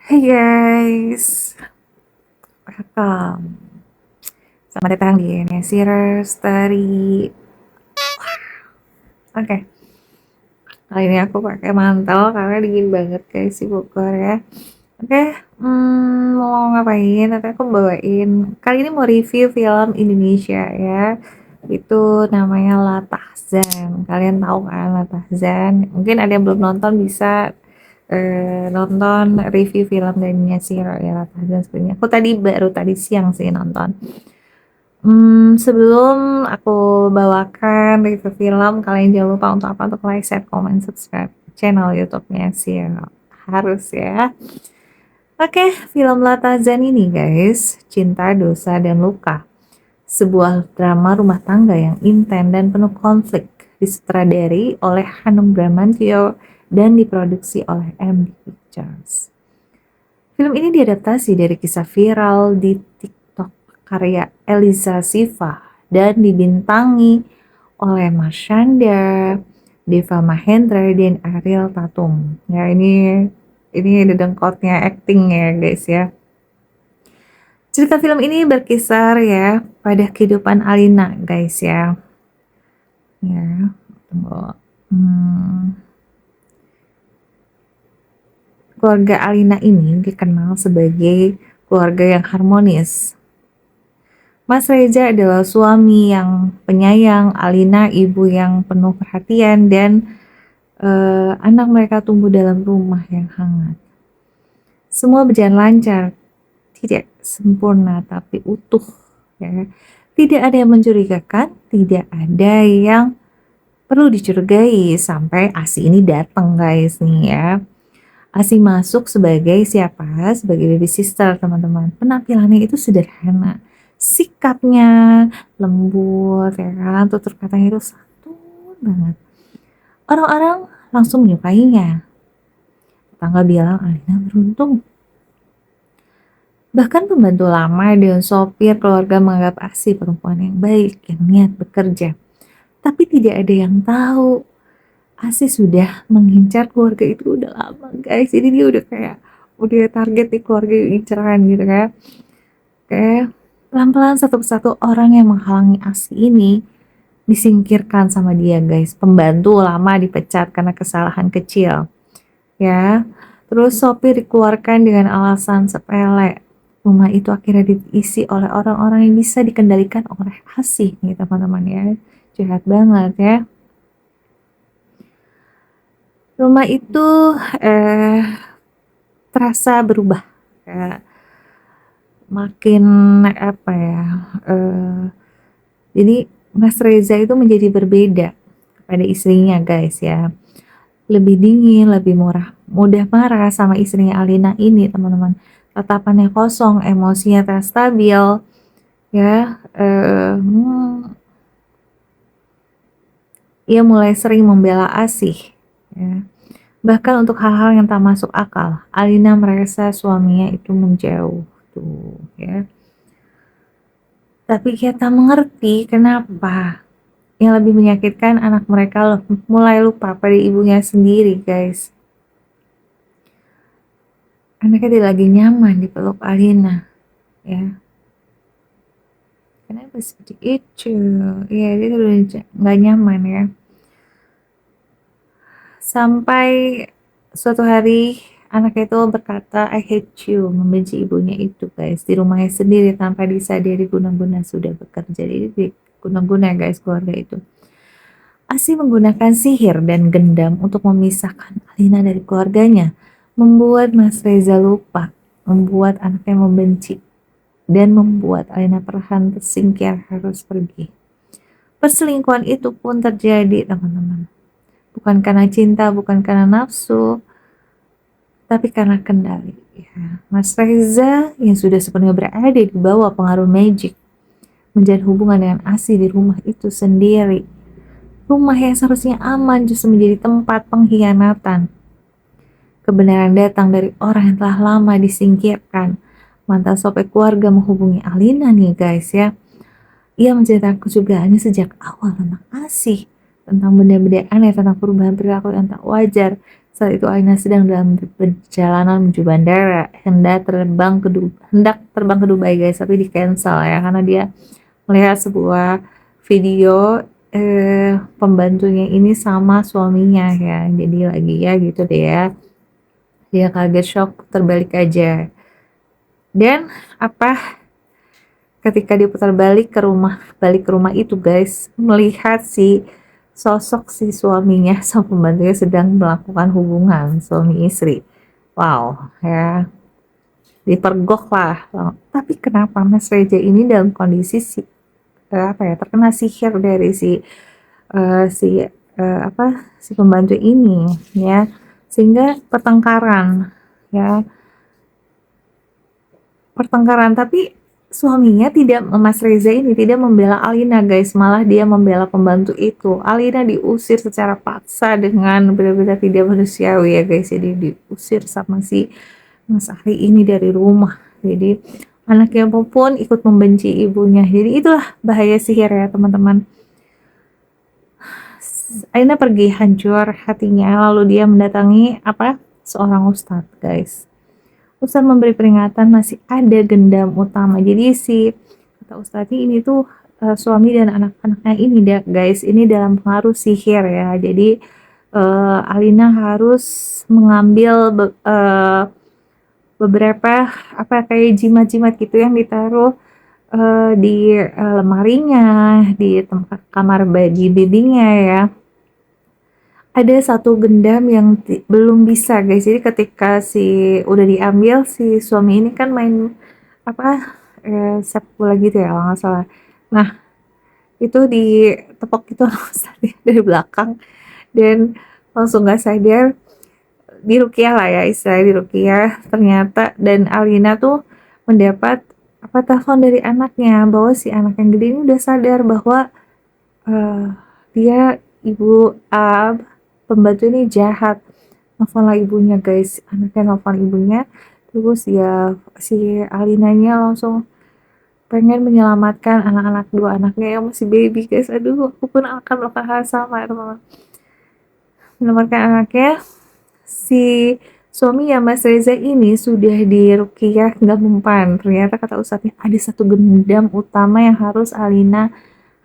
Hey guys, welcome. Selamat datang di Nesir Story. Oke, kali ini aku pakai mantel karena dingin banget guys di Bogor ya. Oke, mau ngapain? Nanti aku bawain. Kali ini mau review film Indonesia ya. Itu namanya La Tahzan. Kalian tahu kan La Tahzan? Mungkin ada yang belum nonton bisa nonton review film dari Nesir ya La Tahzan sebenarnya. Aku baru tadi siang sih nonton. Sebelum aku bawakan review film, kalian jangan lupa untuk apa? Untuk like, share, comment, subscribe channel YouTube-nya sih. Harus ya. Oke, film Latazan ini guys, Cinta, Dosa, dan Luka. Sebuah drama rumah tangga yang intens dan penuh konflik, disutradari oleh Hanung Bramantyo dan diproduksi oleh MD Pictures. Film ini diadaptasi dari kisah viral di TikTok karya Eliza Siva dan dibintangi oleh Marshanda, Deva Mahendra, dan Ariel Tatum. Ya ini dedengkotnya acting ya guys ya. Cerita film ini berkisar ya pada kehidupan Alina guys ya. Ya, tunggu. Keluarga Alina ini dikenal sebagai keluarga yang harmonis. Mas Reza adalah suami yang penyayang, Alina ibu yang penuh perhatian, dan anak mereka tumbuh dalam rumah yang hangat. Semua berjalan lancar, tidak sempurna tapi utuh. Ya. Tidak ada yang mencurigakan, tidak ada yang perlu dicurigai sampai Asi ini datang guys nih ya. Asi masuk sebagai siapa? Sebagai baby sister teman-teman. Penampilannya itu sederhana, sikapnya lembut ya kan, tutur katanya itu santun banget. Orang-orang langsung menyukainya. Tetangga bilang Alina beruntung. Bahkan pembantu lama dan sopir keluarga menganggap Asi perempuan yang baik, yang niat bekerja. Tapi tidak ada yang tahu Asi sudah mengincar keluarga itu udah lama guys. Jadi dia udah target di keluarga inceran gitu kan. Oke, pelan-pelan satu persatu orang yang menghalangi Asi ini disingkirkan sama dia guys. Pembantu lama dipecat karena kesalahan kecil. Ya, terus sopir dikeluarkan dengan alasan sepele. Rumah itu akhirnya diisi oleh orang-orang yang bisa dikendalikan oleh Asi nih teman-teman ya. Jahat banget ya. Rumah itu terasa berubah, kayak makin apa ya, jadi Mas Reza itu menjadi berbeda kepada istrinya guys ya. Lebih dingin, lebih mudah marah sama istrinya Alina ini teman-teman. Tatapannya kosong, emosinya tak stabil ya. Ia mulai sering membela Asih ya. Bahkan untuk hal-hal yang tak masuk akal, Alina merasa suaminya itu menjauh tuh ya. Tapi kita mengerti kenapa. Yang lebih menyakitkan anak mereka mulai lupa pada ibunya sendiri guys. Anaknya tidak lagi nyaman di peluk Alina ya. Kenapa seperti itu? Ya dia udah nggak nyaman ya. Sampai suatu hari anaknya itu berkata I hate you, membenci ibunya itu guys, di rumahnya sendiri tanpa disadari guna-guna sudah bekerja. Jadi guna-guna guys keluarga itu. Asi menggunakan sihir dan gendam untuk memisahkan Alina dari keluarganya, membuat Mas Reza lupa, membuat anaknya membenci, dan membuat Alina perlahan tersingkir harus pergi. Perselingkuhan itu pun terjadi teman-teman. Bukan karena cinta, bukan karena nafsu, tapi karena kendali. Ya. Mas Reza yang sudah sepenuhnya berada di bawah pengaruh magic, menjalin hubungan dengan Asi di rumah itu sendiri. Rumah yang seharusnya aman justru menjadi tempat pengkhianatan. Kebenaran datang dari orang yang telah lama disingkirkan. Mantan sopir keluarga menghubungi Alina nih guys ya. Ia menceritakan kecurigaannya sejak awal tentang Asih, tentang benda-benda aneh, tentang perubahan perilaku yang tak wajar, Saat itu Alina sedang dalam perjalanan menuju bandara, hendak terbang ke Dubai guys, tapi di cancel ya karena dia melihat sebuah video pembantunya ini sama suaminya ya. Jadi lagi ya gitu deh ya. Dia kaget, shock, terbalik aja. Dan apa, ketika dia putar balik ke rumah itu guys, melihat si sosok si suaminya sama pembantunya sedang melakukan hubungan suami istri. Wow, ya dipergok lah. Tapi kenapa Mas Reja ini dalam kondisi apa ya, terkena sihir dari si pembantu ini ya, sehingga pertengkaran, tapi suaminya tidak, Mas Reza ini tidak membela Alina guys, malah dia membela pembantu itu. Alina diusir secara paksa dengan benar-benar tidak manusiawi ya guys, jadi diusir sama si Mas Ari ini dari rumah. Jadi anaknya pun ikut membenci ibunya. Jadi itulah bahaya sihir ya teman-teman. Alina pergi hancur hatinya, lalu dia mendatangi seorang ustadz guys. Ustadz memberi peringatan masih ada gendam utama. Jadi kata Ustadz ini tuh suami dan anak-anaknya ini guys, ini dalam pengaruh sihir ya. Jadi Alina harus mengambil beberapa kayak jimat-jimat gitu yang ditaruh di lemarinya, di tempat kamar babynya ya. Ada satu gendam yang belum bisa guys, jadi ketika udah diambil, si suami ini kan main sepak bola gitu ya kalau nggak salah. Nah itu ditepok gitu dari belakang dan langsung nggak sadar, diruqyah lah ya, istilahnya diruqyah ternyata. Dan Alina tuh mendapat telepon dari anaknya bahwa si anak yang gede ini udah sadar bahwa dia pembantu ini jahat. Nelfon lah ibunya guys, anaknya nelfon ibunya, terus ya si Alinanya langsung pengen menyelamatkan dua anaknya yang masih baby guys. Aduh, aku pun akan melakukan hal sama ya teman-teman, menyelamatkan anaknya. Si suami ya Mas Reza ini sudah diruqyah nggak mempan. Ternyata kata ustadznya ada satu gendam utama yang harus Alina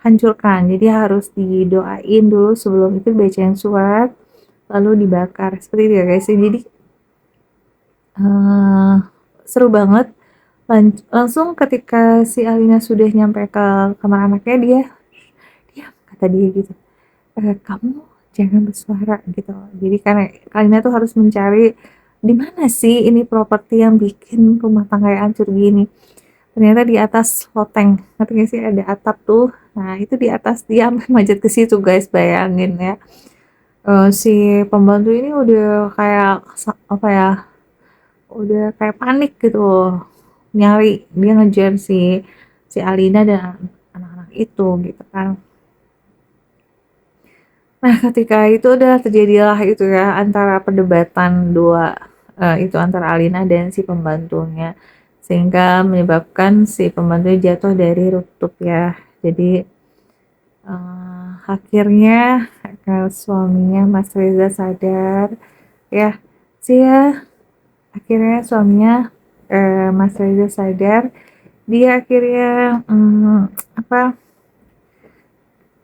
hancurkan, jadi harus didoain dulu, sebelum itu bacain surat lalu dibakar, seperti itu ya guys. Jadi seru banget. Langsung ketika si Alina sudah nyampe ke kamar anaknya, dia kata dia gitu, kamu jangan bersuara gitu. Jadi karena Alina tuh harus mencari di mana sih ini properti yang bikin rumah tangga hancur gini. Ternyata di atas loteng, ngerti gak sih, ada atap tuh. Nah itu di atas, dia sampai manjat ke situ guys, bayangin ya. Si pembantu ini udah kayak udah kayak panik gitu, nyari, dia ngejar si Alina dan anak-anak itu gitu kan. Nah ketika itu udah terjadilah itu ya, antara perdebatan itu antara Alina dan si pembantunya, sehingga menyebabkan si pembantu jatuh dari rooftop ya. Jadi akhirnya suaminya Mas Reza sadar ya, akhirnya suaminya Mas Reza sadar, dia akhirnya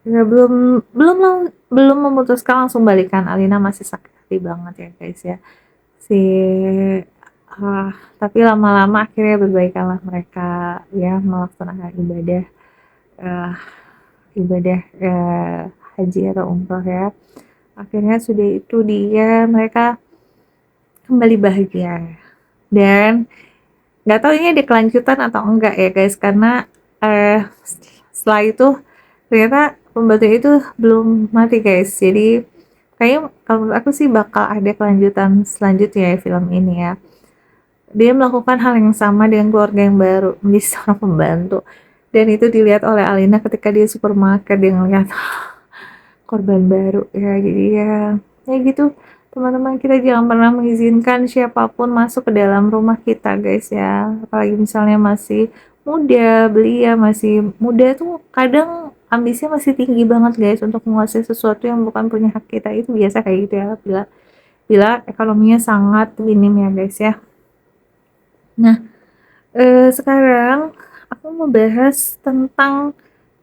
ya belum memutuskan langsung balikan. Alina masih sakit hati banget ya guys ya. Tapi lama-lama akhirnya berbaikanlah mereka ya, melaksanakan uh, ibadah haji atau umroh ya. Akhirnya sudah itu mereka kembali bahagia. Dan nggak tahu ini ada kelanjutan atau enggak ya guys, karena setelah itu ternyata pembantu itu belum mati guys. Jadi kayaknya kalau menurut aku sih bakal ada kelanjutan selanjutnya ya film ini ya. Dia melakukan hal yang sama dengan keluarga yang baru, menjadi seorang pembantu. Dan itu dilihat oleh Alina ketika dia supermarket, dia ngeliat korban baru ya. Jadi ya gitu teman-teman, kita jangan pernah mengizinkan siapapun masuk ke dalam rumah kita guys ya. Apalagi misalnya masih muda, belia masih muda tuh kadang ambisinya masih tinggi banget guys untuk menguasai sesuatu yang bukan punya hak kita. Itu biasa kayak gitu ya, bila bila ekonominya sangat minim ya guys ya. Nah, sekarang aku mau bahas tentang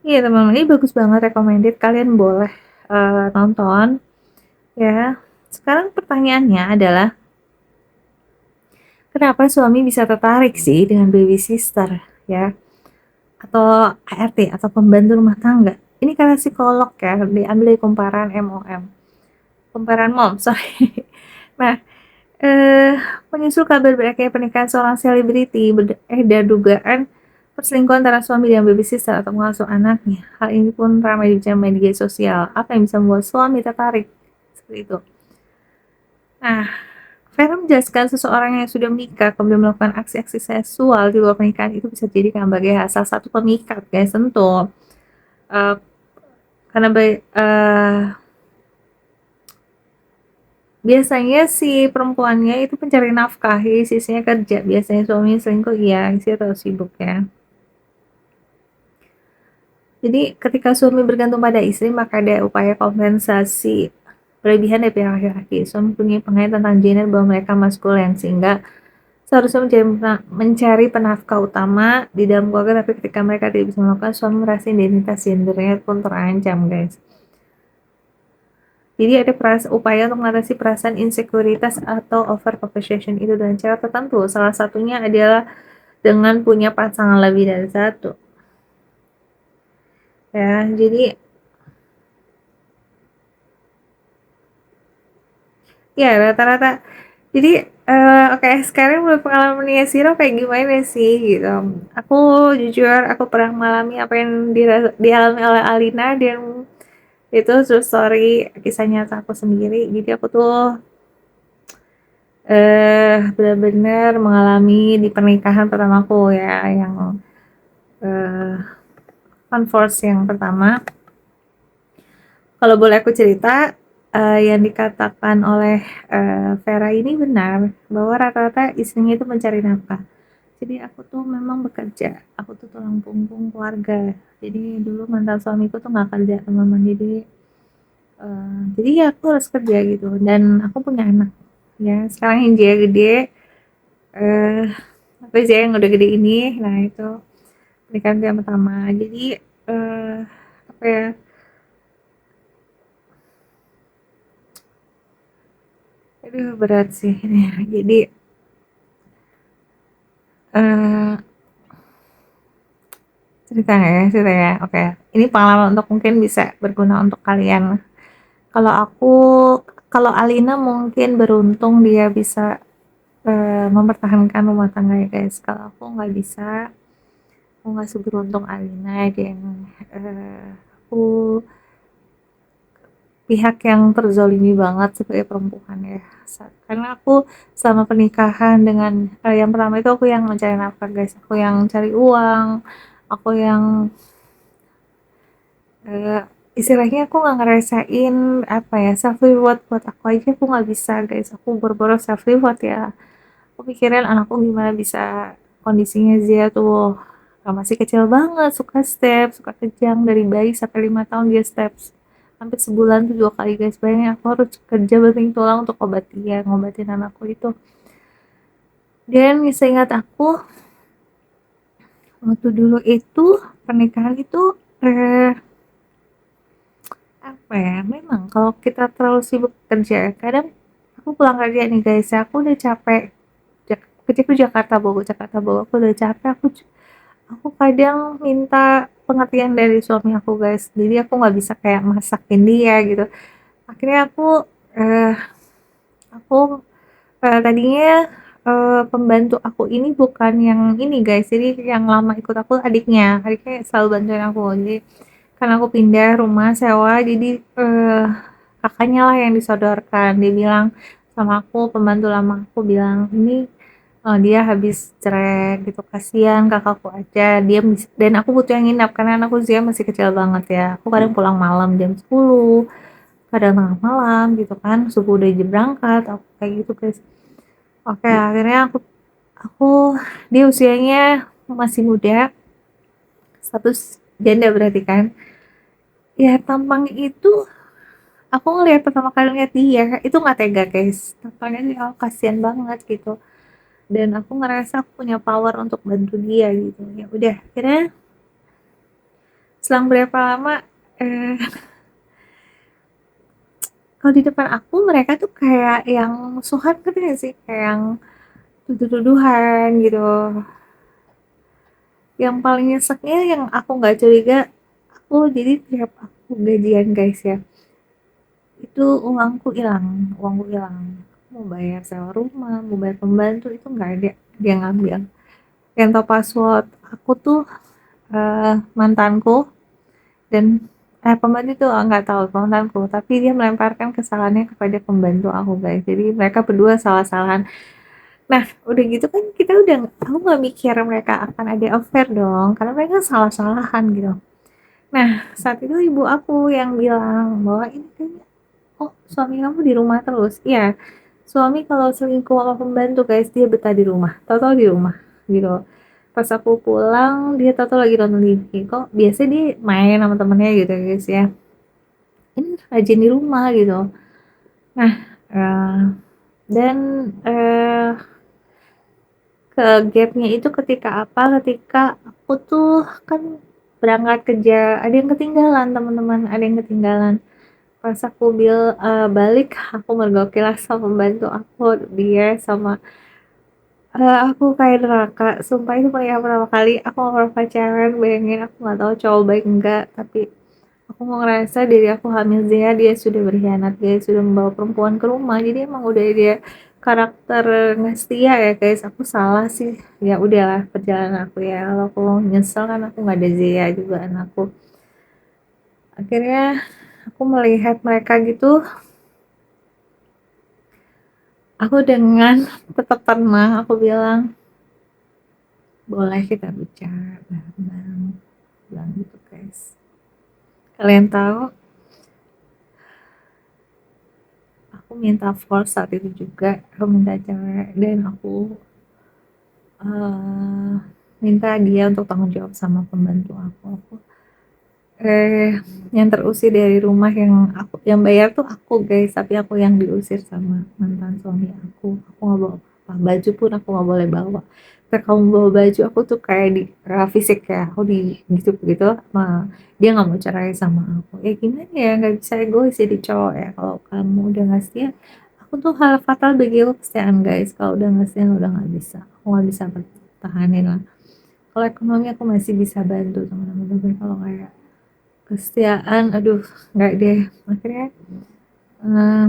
iya teman-teman, ini bagus banget, recommended, kalian boleh nonton ya. Sekarang pertanyaannya adalah, kenapa suami bisa tertarik sih dengan baby sister ya, atau ART atau pembantu rumah tangga? Ini karena psikolog ya, diambil dari kumparan MOM, kumparan mom, sorry. Nah, eh menyusul kabar berakhirnya pernikahan seorang selebriti beredar dugaan perselingkuhan antara suami dan baby sister atau mengasuh anaknya. Hal ini pun ramai di media sosial. Apa yang bisa membuat suami tertarik seperti itu? Nah, Vera menjelaskan seseorang yang sudah menikah kemudian melakukan aksi-aksi seksual di luar pernikahan itu bisa dijadikan sebagai salah satu pemikat, guys, tentu. Uh, karena biasanya si perempuannya itu pencari nafkah, sisanya kerja. Biasanya suaminya selingkuh, iya, istri terlalu sibuk ya. Jadi ketika suami bergantung pada istri, maka ada upaya kompensasi berlebihan dari pihak laki-laki. Suami punya pengertian tentang gender bahwa mereka maskulin, sehingga seharusnya mencari penafkah utama di dalam keluarga, tapi ketika mereka tidak bisa melakukan, suami merasa identitas gendernya pun terancam, guys. Jadi ada upaya untuk mengatasi perasaan insekuritas atau overcompensation itu dengan cara tertentu. Salah satunya adalah dengan punya pasangan lebih dari satu. Ya, jadi ya rata-rata. Jadi oke, sekarang menurut pengalaman Nia Siro kayak gimana sih gitu. Aku jujur aku pernah mengalami apa yang dialami oleh Alina, dan itu true story, kisah nyata aku sendiri. Jadi aku tuh benar-benar mengalami di pernikahan pertamaku ya, yang converse yang pertama. Kalau boleh aku cerita, yang dikatakan oleh Vera ini benar, bahwa rata-rata istrinya itu mencari nafkah. Jadi aku tuh memang bekerja, aku tuh tulang punggung keluarga. Jadi dulu mantan suamiku tuh nggak kerja teman-teman, jadi ya aku harus kerja gitu, dan aku punya anak ya. Sekarang yang dia gede, eh apa sih yang udah gede ini, nah itu pernikahan yang pertama. Jadi apa ya, aduh berat sih ini. Jadi eh cerita ya, oke, ini pengalaman untuk mungkin bisa berguna untuk kalian. Kalau aku, kalau Alina mungkin beruntung dia bisa mempertahankan rumah tangga ya guys. Kalau aku nggak bisa, aku nggak seberuntung Alina, dan aku pihak yang terzolimi banget sebagai perempuan ya. Karena aku selama pernikahan dengan yang pertama itu, aku yang mencari nafkah guys, aku yang cari uang, aku yang istilahnya aku nggak ngerasain apa ya, self reward buat aku aja, aku nggak bisa guys, aku berboro self reward ya. Aku pikirin anakku gimana bisa, kondisinya dia tuh masih kecil banget, suka step, suka kejang, dari bayi sampai 5 tahun dia steps, hampir sebulan tuh 2 kali guys. Bayangin aku harus kerja banting tulang untuk ngobatin anakku itu. Dan seingat aku, waktu dulu itu pernikahan itu apa ya, memang kalau kita terlalu sibuk kerja, kadang aku pulang kerja nih guys, aku udah capek, kerjaku Jakarta Bogor, aku udah capek, aku kadang minta pengertian dari suami aku guys. Jadi aku nggak bisa kayak masakin dia gitu. Akhirnya eh, aku tadinya pembantu aku ini bukan yang ini guys, jadi yang lama ikut aku adiknya selalu bantuin aku. Jadi karena aku pindah rumah sewa, jadi kakaknya lah yang disodorkan. Dia bilang sama aku, pembantu lama aku bilang, ini dia habis cerai gitu, kasihan kakakku aja, dia dan aku butuh yang nginap karena anakku Zia masih kecil banget ya. Aku kadang pulang malam jam 10, kadang tengah malam gitu kan, subuh udah berangkat, aku kayak gitu guys. Oke, akhirnya aku dia usianya masih muda, status janda berarti kan. Ya tampang itu aku ngelihat pertama kali ngeliat dia itu nggak tega guys, tampaknya dia oh, kasihan banget gitu, dan aku ngerasa aku punya power untuk bantu dia gitu. Ya udah akhirnya selang berapa lama eh, kalau di depan aku mereka tuh kayak yang musuhan gitu ya sih, kayak yang tuduh-tuduhan gitu. Yang paling nyeseknya yang aku nggak curiga, aku jadi tiap aku gajian guys ya, itu uangku hilang. Mau bayar sewa rumah, mau bayar pembantu itu nggak ada, dia ngambil. Yang tahu password aku tuh mantanku, dan pembantu itu nggak tahu mantanku, tapi dia melemparkan kesalahannya kepada pembantu aku guys. Jadi mereka berdua salah-salahan. Nah udah gitu kan kita udah, aku nggak mikir mereka akan ada affair dong, karena mereka salah-salahan gitu. Nah saat itu ibu aku yang bilang bahwa ini kayaknya, oh suami kamu di rumah terus. Iya, suami kalau selingkuh sama pembantu guys dia betah di rumah, tahu-tahu di rumah gitu. Pas aku pulang dia tahu-tahu lagi nonton TV, kok biasa dia main sama temennya gitu guys ya, ini rajin di rumah gitu. Nah dan ke gapnya itu ketika apa, ketika aku tuh kan berangkat kerja, ada yang ketinggalan teman-teman, ada yang ketinggalan. Pas aku balik, aku mergokilah sama pembantu aku, dia sama aku kayak neraka. Sumpah itu yang pertama kali aku ngobrol pacaran, bayangin aku nggak tahu cowok baik enggak, tapi aku mau ngerasa diri aku hamil dia, dia sudah berkhianat, dia sudah membawa perempuan ke rumah. Jadi emang udah dia karakter nggak setia ya guys. Aku salah sih. Ya udahlah perjalanan aku ya. Kalau aku nyesel kan aku nggak ada Zia juga anakku. Akhirnya aku melihat mereka gitu, aku dengan tetap tenang aku bilang, boleh kita bicara bareng-bareng, bilang gitu guys. Kalian tahu aku minta force saat itu juga, aku minta cewek, dan aku eh, minta dia untuk tanggung jawab sama pembantu aku yang terusir dari rumah, yang bayar tuh aku guys, tapi aku yang diusir sama mantan suami aku nggak bawa apa, baju pun aku nggak boleh bawa. Kayak kamu bawa baju aku tuh kayak di fisik ya, aku di gitu gitu sama dia, nggak mau cerai sama aku. Ya gimana ya, nggak bisa egois jadi cowok ya. Kalau kamu udah nggak setia, aku tuh hal fatal bagi aku kesetiaan guys. Kalau udah nggak setia udah nggak bisa, aku nggak bisa pertahanin lah. Kalau ekonomi aku masih bisa bantu teman-teman, tapi kalau kayak kesetiaan aduh nggak deh. Akhirnya eh,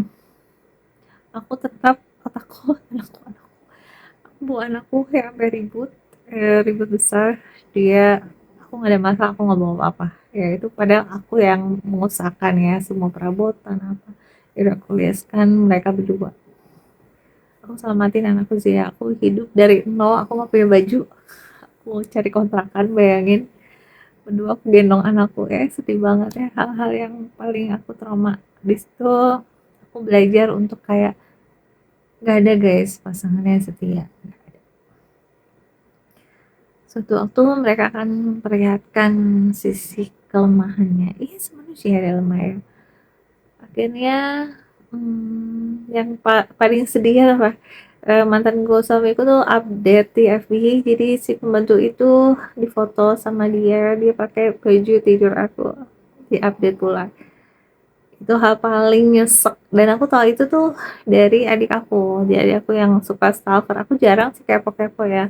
aku tetap otakku aku bawa anakku kayak sampai ribut, ribut besar. Dia, aku nggak ada masalah, aku nggak bawa apa-apa ya, itu padahal aku yang mengusahakan ya semua perabotan apa. Udah aku lihatkan mereka berdua, aku selamatin anakku sih ya. Aku hidup dari nol, aku nggak punya baju, aku cari kontrakan, bayangin. Berdua aku gendong anakku ya, sedih banget ya. Hal-hal yang paling aku trauma di situ, aku belajar untuk kayak nggak ada guys pasangan yang setia. Suatu waktu mereka akan memperlihatkan sisi kelemahannya. Iya, manusia ada lemah ya. Akhirnya yang paling sedih apa, mantan gue suamiku tuh update di FB, jadi si pembantu itu difoto sama dia pakai baju tidur aku, di update pula. Itu hal paling nyesek, dan aku tahu itu tuh dari adik aku. Jadi adik aku yang suka stalker, aku jarang sih kepo-kepo ya,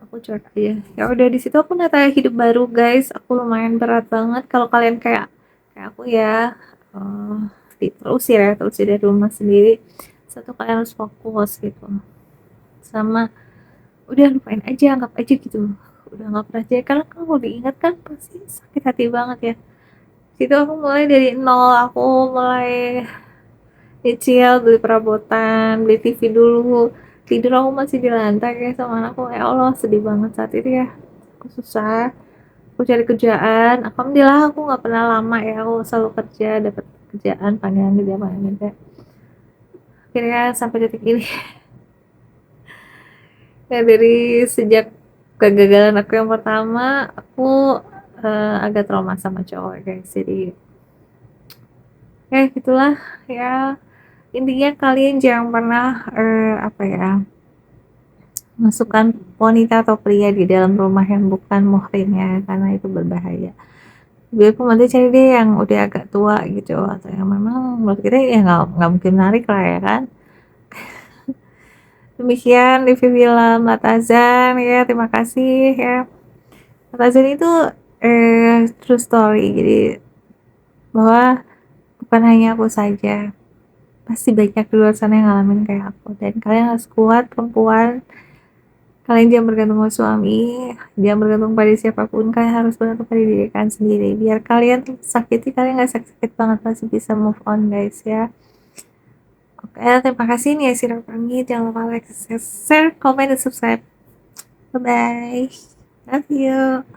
aku cuek aja. Ya udah di situ aku nata hidup baru guys. Aku lumayan berat banget kalau kalian kayak kayak aku ya, eh terusir dari rumah sendiri. Satu, kalian harus fokus gitu sama, udah lupain aja, anggap aja gitu, udah nggak pernah jadi, karena kalau diingat kan pasti sakit hati banget ya. Situ aku mulai dari nol, aku mulai nyicil, beli perabotan, beli TV dulu, tidur aku masih di lantai kayak sama anakku. Ya Allah sedih banget saat itu ya. Aku susah, aku cari kerjaan, alhamdulillah aku nggak pernah lama ya, aku selalu kerja, dapat kerjaan, panggilan kerja. Akhirnya sampai detik ini ya, dari sejak kegagalan aku yang pertama, aku agak trauma sama cowok guys. Jadi Ya gitulah ya, intinya kalian jangan pernah apa ya, masukkan wanita atau pria di dalam rumah yang bukan muhrimnya karena itu berbahaya. Lebih baik nanti cari deh yang udah agak tua gitu atau yang memang menurut kita ya nggak mungkin menarik lah ya kan. Demikian review film Latazan ya, terima kasih ya. Latazan itu true story, jadi bahwa bukan hanya aku saja, pasti banyak di luar sana yang ngalamin kayak aku, dan kalian harus kuat perempuan. Kalian jangan bergantung sama suami, jangan bergantung pada siapapun, kalian harus bergantung pada diri kalian sendiri. Biar kalian sakiti, kalian gak sakit-sakit banget, masih bisa move on guys ya. Oke, terima kasih nih ya Sirah pamit. Jangan lupa like, share, comment, dan subscribe. Bye bye. Love you.